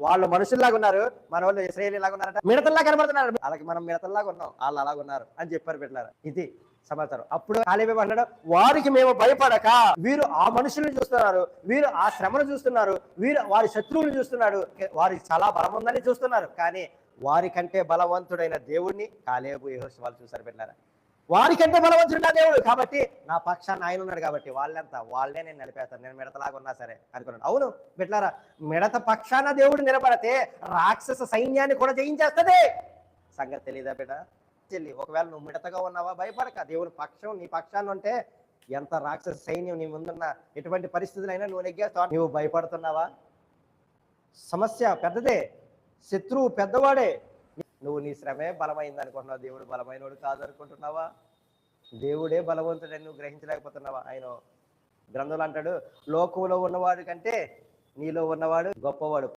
వాళ్ళు మనుషుల్లాగా ఉన్నారు, మన వాళ్ళు ఇశ్రాయేలీలాగా ఉన్నారంట, మిడతల్లా కనబడుతున్నారు. అలాగే మనం మిడతల్లాగా ఉన్నాం, వాళ్ళు అలాగ ఉన్నారు అని చెప్పారు బిడ్డలారా. ఇది సమాచారం. అప్పుడు కాలేబు అన్నాడు, వారికి మేము భయపడక, వీరు ఆ మనుషుల్ని చూస్తున్నారు, వీరు ఆ శ్రమను చూస్తున్నారు, వీరు వారి శత్రువులు చూస్తున్నాడు, వారికి చాలా బలం ఉందని చూస్తున్నారు, కానీ వారికంటే బలవంతుడైన దేవుణ్ణి కాలేబు యెహోషువలు చూశారు బిడ్డలారా. వారికంటే బలవంతుడు నా దేవుడు, కాబట్టి నా పక్షాన్ని ఆయన ఉన్నాడు, కాబట్టి వాళ్ళే నేను నడిపేస్తాను, నేను మిడతలాగా ఉన్నా సరే అనుకున్నాడు. అవును బిడ్డలారా, మిడత పక్షాన దేవుడు నిలబడితే రాక్షస సైన్యాన్ని కూడా జయించేస్తుంది. సంగతి తెలియదా బిడ్డ చెల్లి? ఒకవేళ నువ్వు మిడతగా ఉన్నావా, భయపడక. దేవుని పక్షం నీ పక్షాన్ని ఉంటే ఎంత రాక్షస సైన్యం నీ ముందున్న ఎటువంటి పరిస్థితులైనా నువ్వు నెగ్గేస్తావు. నువ్వు భయపడుతున్నావా? సమస్య పెద్దదే, శత్రువు పెద్దవాడే. నువ్వు నీ శ్రమే బలమైంది అనుకుంటున్నావు, దేవుడు బలమైనవాడు కాదు అనుకుంటున్నావా? దేవుడే బలవంతుడని నువ్వు గ్రహించలేకపోతున్నావా? ఆయన గ్రంథంలో అంటాడు, లోకంలో ఉన్నవాడు కంటే నీలో ఉన్నవాడు గొప్పవాడు.